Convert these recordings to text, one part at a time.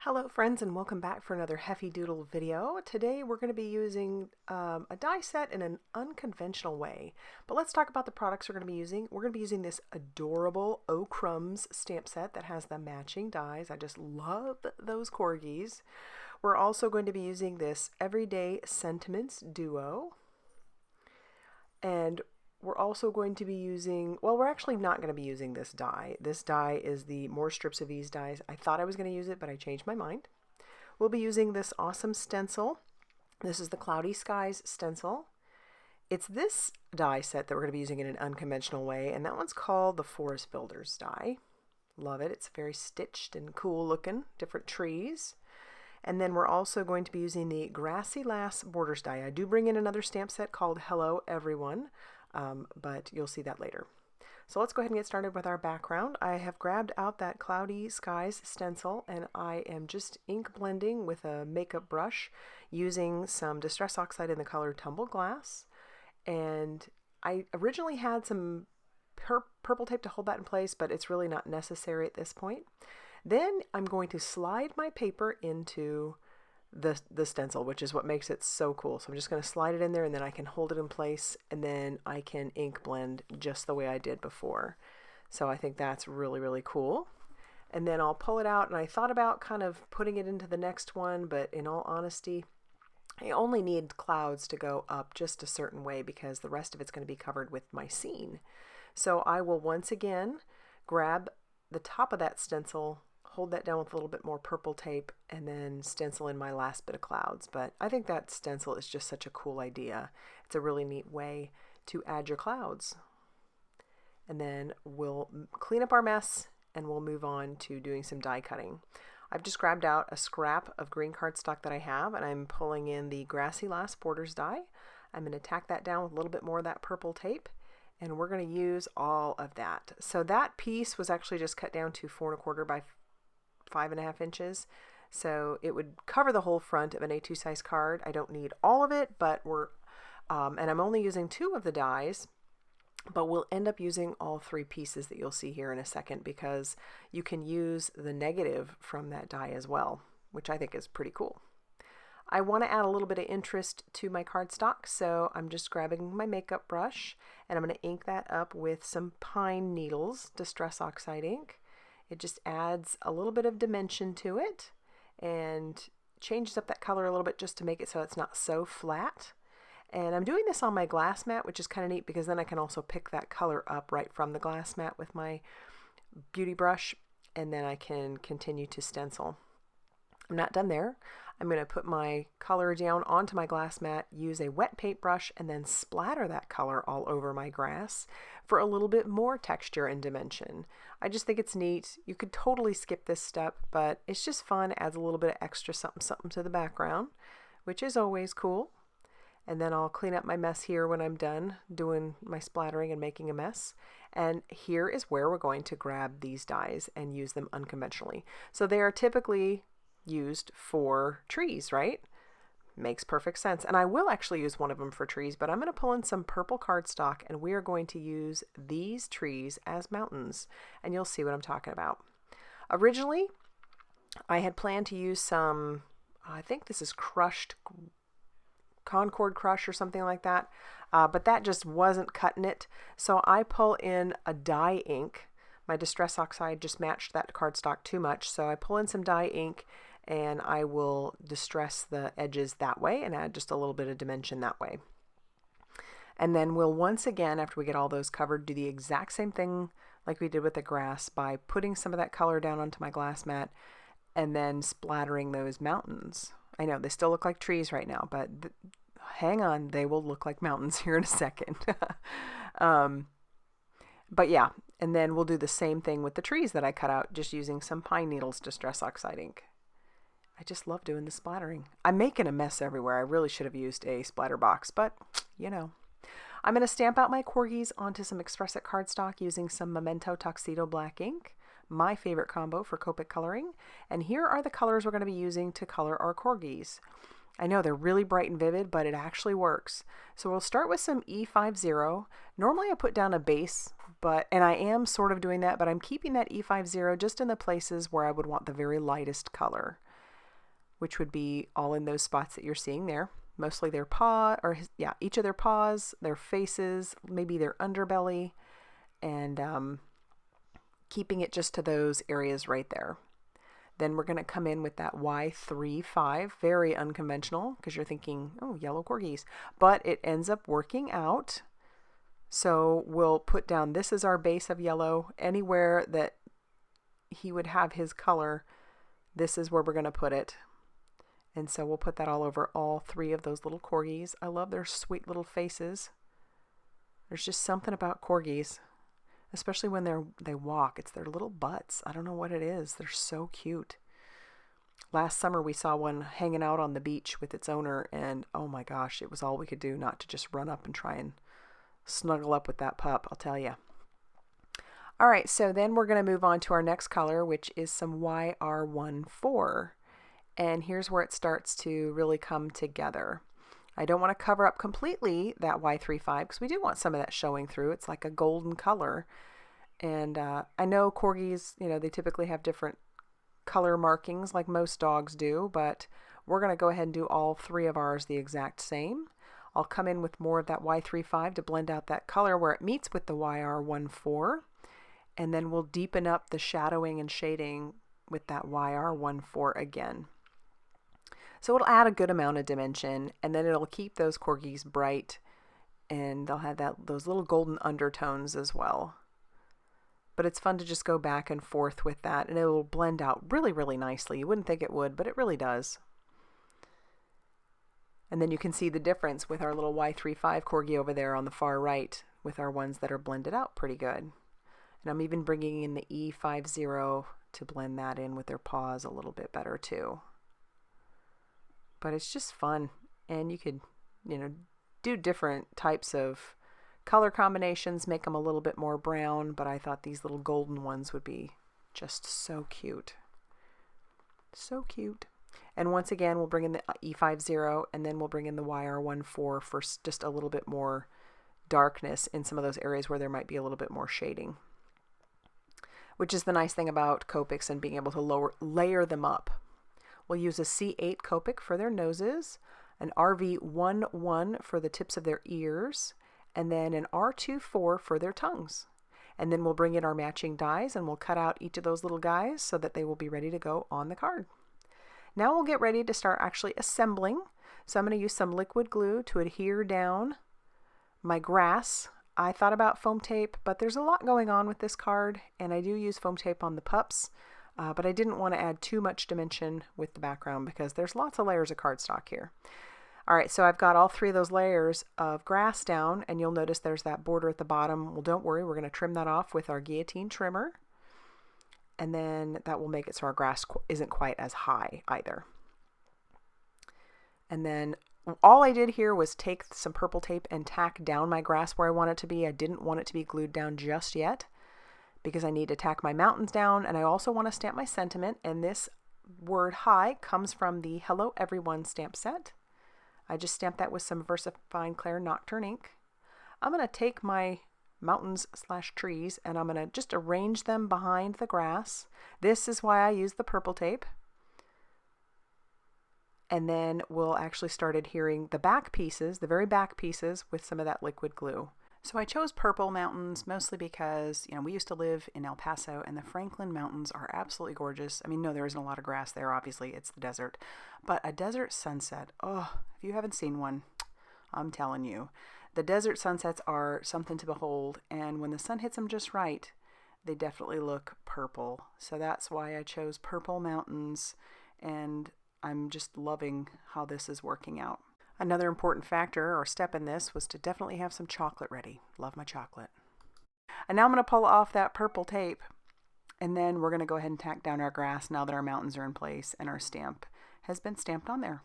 Hello friends, and welcome back for another Heffy Doodle video. Today we're going to be using a die set in an unconventional way. But let's talk about the products we're going to be using. We're going to be using this adorable Crumbs stamp set that has the matching dies. I just love those corgis. We're also going to be using this Everyday Sentiments Duo. And we're also going to be using, well, we're actually not going to be using this die. This die is the More Strips of Ease dies. I thought I was going to use it, but I changed my mind. We'll be using this awesome stencil. This is the Cloudy Skies stencil. It's this die set that we're going to be using in an unconventional way, and that one's called the Forest Builders die. Love it. It's very stitched and cool looking, different trees. And then we're also going to be using the Grassy Borders die. I do bring in another stamp set called Hello Everyone. But you'll see that later. So let's go ahead and get started with our background. I have grabbed out that Cloudy Skies stencil, and I am just ink blending with a makeup brush using some Distress Oxide in the color Tumbled Glass. And I originally had some purple tape to hold that in place, but it's really not necessary at this point. Then I'm going to slide my paper into the stencil, which is what makes it so cool. So I'm just going to slide it in there, and then I can hold it in place, and then I can ink blend just the way I did before. So I think that's really, really cool. And then I'll pull it out, and I thought about kind of putting it into the next one, but in all honesty, I only need clouds to go up just a certain way because the rest of it's going to be covered with my scene. So I will once again grab the top of that stencil, hold that down with a little bit more purple tape, and then stencil in my last bit of clouds. But I think that stencil is just such a cool idea. It's a really neat way to add your clouds. And then we'll clean up our mess and we'll move on to doing some die cutting. I've just grabbed out a scrap of green cardstock that I have, and I'm pulling in the Grassy Borders die. I'm going to tack that down with a little bit more of that purple tape, and we're going to use all of that. So that piece was actually just cut down to 4 1/4 by 5.5 inches, so it would cover the whole front of an A2 size card. I don't need all of it, but and I'm only using 2 of the dies, but we'll end up using all 3 pieces that you'll see here in a second, because you can use the negative from that die as well, which I think is pretty cool. I want to add a little bit of interest to my cardstock, so I'm just grabbing my makeup brush, and I'm going to ink that up with some Pine Needles Distress Oxide ink. It just adds a little bit of dimension to it and changes up that color a little bit just to make it so it's not so flat. And I'm doing this on my glass mat, which is kind of neat because then I can also pick that color up right from the glass mat with my beauty brush, and then I can continue to stencil. I'm not done there. I'm going to put my color down onto my glass mat, use a wet paintbrush, and then splatter that color all over my grass for a little bit more texture and dimension. I just think it's neat. You could totally skip this step, but it's just fun. It adds a little bit of extra something to the background, which is always cool. And then I'll clean up my mess here when I'm done doing my splattering and making a mess. And here is where we're going to grab these dies and use them unconventionally. So they are typically used for trees, right? Makes perfect sense. And I will actually use one of them for trees, but I'm going to pull in some purple cardstock, and we are going to use these trees as mountains, and you'll see what I'm talking about. Originally, I had planned to use some, I think this is crushed Concord Crush or something like that, but that just wasn't cutting it. So I pull in a dye ink. My Distress Oxide just matched that cardstock too much, so I pull in some dye ink, and I will distress the edges that way and add just a little bit of dimension that way. And then we'll once again, after we get all those covered, do the exact same thing like we did with the grass by putting some of that color down onto my glass mat and then splattering those mountains. I know they still look like trees right now, but hang on, they will look like mountains here in a second. But yeah, and then we'll do the same thing with the trees that I cut out, just using some Pine Needles Distress Oxide ink. I just love doing the splattering. I'm making a mess everywhere. I really should have used a splatter box, but you know. I'm going to stamp out my corgis onto some Express It cardstock using some Memento Tuxedo black ink, my favorite combo for Copic coloring. And here are the colors we're going to be using to color our corgis. I know they're really bright and vivid, but it actually works. So we'll start with some E50. Normally I put down a base, and I am sort of doing that, but I'm keeping that E50 just in the places where I would want the very lightest color. which would be all in those spots that you're seeing there. Mostly their paw, or yeah, each of their paws, their faces, maybe their underbelly, and keeping it just to those areas right there. Then we're going to come in with that Y35, very unconventional, because you're thinking, oh, yellow corgis, but it ends up working out. So we'll put down, this is our base of yellow. Anywhere that he would have his color, this is where we're going to put it. And so we'll put that all over all 3 of those little corgis. I love their sweet little faces. There's just something about corgis, especially when they walk. It's their little butts. I don't know what it is. They're so cute. Last summer we saw one hanging out on the beach with its owner, and oh my gosh, it was all we could do not to just run up and try and snuggle up with that pup, I'll tell you. All right, so then we're going to move on to our next color, which is some YR14. And here's where it starts to really come together. I don't want to cover up completely that Y35 because we do want some of that showing through. It's like a golden color. And I know corgis, you know, they typically have different color markings like most dogs do, but we're going to go ahead and do all 3 of ours the exact same. I'll come in with more of that Y35 to blend out that color where it meets with the YR14. And then we'll deepen up the shadowing and shading with that YR14 again. So it'll add a good amount of dimension, and then it'll keep those corgis bright, and they'll have those little golden undertones as well. But it's fun to just go back and forth with that, and it will blend out really, really nicely. You wouldn't think it would, but it really does. And then you can see the difference with our little Y35 corgi over there on the far right with our ones that are blended out pretty good. And I'm even bringing in the E50 to blend that in with their paws a little bit better too. But it's just fun, and you could, you know, do different types of color combinations, make them a little bit more brown, but I thought these little golden ones would be just so cute. So cute. And once again, we'll bring in the E50, and then we'll bring in the YR14 for just a little bit more darkness in some of those areas where there might be a little bit more shading. Which is the nice thing about Copics and being able to layer them up. We'll use a C8 Copic for their noses, an RV11 for the tips of their ears, and then an R24 for their tongues. And then we'll bring in our matching dies, and we'll cut out each of those little guys so that they will be ready to go on the card. Now we'll get ready to start actually assembling. So I'm going to use some liquid glue to adhere down my grass. I thought about foam tape, but there's a lot going on with this card, and I do use foam tape on the pups. But I didn't want to add too much dimension with the background because there's lots of layers of cardstock here. All right, so I've got all 3 of those layers of grass down, and you'll notice there's that border at the bottom. Well, don't worry, we're going to trim that off with our guillotine trimmer, and then that will make it so our grass isn't quite as high either. And then all I did here was take some purple tape and tack down my grass where I want it to be. I didn't want it to be glued down just yet, because I need to tack my mountains down, and I also want to stamp my sentiment, and this word hi comes from the Hello Everyone stamp set. I just stamped that with some VersaFine Clair Nocturne ink. I'm going to take my mountains/trees, and I'm going to just arrange them behind the grass. This is why I use the purple tape. And then we'll actually start adhering the back pieces, the very back pieces, with some of that liquid glue. So I chose purple mountains mostly because, you know, we used to live in El Paso, and the Franklin Mountains are absolutely gorgeous. I mean, no, there isn't a lot of grass there, obviously, it's the desert. But a desert sunset, oh, if you haven't seen one, I'm telling you. The desert sunsets are something to behold, and when the sun hits them just right, they definitely look purple. So that's why I chose purple mountains, and I'm just loving how this is working out. Another important factor or step in this was to definitely have some chocolate ready. Love my chocolate. And now I'm going to pull off that purple tape, and then we're going to go ahead and tack down our grass now that our mountains are in place and our stamp has been stamped on there.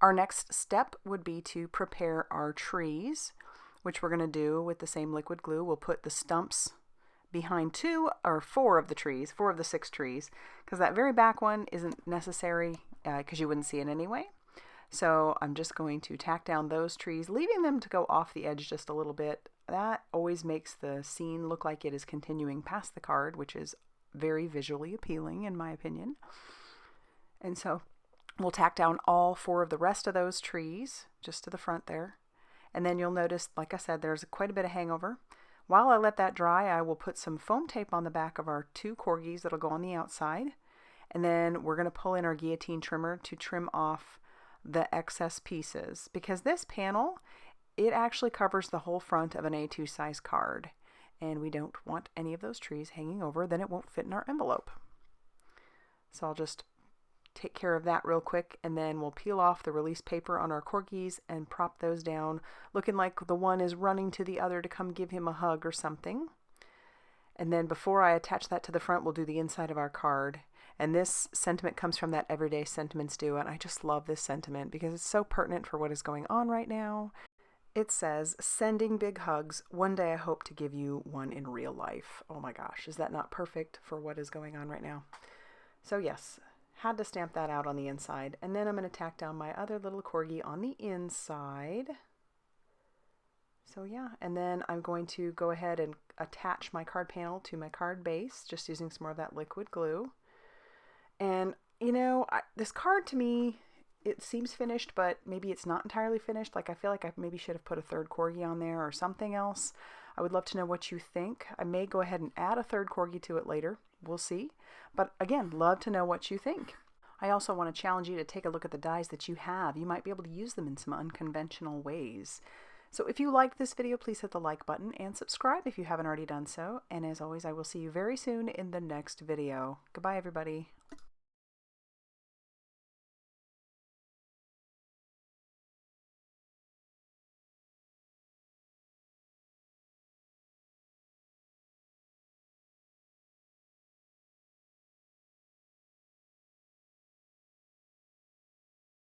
Our next step would be to prepare our trees, which we're going to do with the same liquid glue. We'll put the stumps behind 2 or 4 of the trees, 4 of the 6 trees, because that very back one isn't necessary because you wouldn't see it anyway. So I'm just going to tack down those trees, leaving them to go off the edge just a little bit. That always makes the scene look like it is continuing past the card, which is very visually appealing in my opinion. And so we'll tack down all 4 of the rest of those trees just to the front there. And then you'll notice, like I said, there's quite a bit of hangover. While I let that dry, I will put some foam tape on the back of our 2 corgis that'll go on the outside. And then we're going to pull in our guillotine trimmer to trim off the excess pieces, because this panel, it actually covers the whole front of an A2 size card. And we don't want any of those trees hanging over, then it won't fit in our envelope. So I'll just take care of that real quick, and then we'll peel off the release paper on our corgis and prop those down, looking like the one is running to the other to come give him a hug or something. And then before I attach that to the front, we'll do the inside of our card. And this sentiment comes from that Everyday Sentiments Do, and I just love this sentiment because it's so pertinent for what is going on right now. It says, "Sending big hugs. One day I hope to give you one in real life." Oh my gosh, is that not perfect for what is going on right now? So yes, had to stamp that out on the inside. And then I'm going to tack down my other little corgi on the inside. So yeah, and then I'm going to go ahead and attach my card panel to my card base, just using some more of that liquid glue. And you know, this card to me, it seems finished, but maybe it's not entirely finished. Like I feel like I maybe should have put a 3rd corgi on there or something else. I would love to know what you think. I may go ahead and add a 3rd corgi to it later. We'll see. But again, love to know what you think. I also want to challenge you to take a look at the dies that you have. You might be able to use them in some unconventional ways. So if you liked this video, please hit the like button and subscribe if you haven't already done so. And as always, I will see you very soon in the next video. Goodbye, everybody.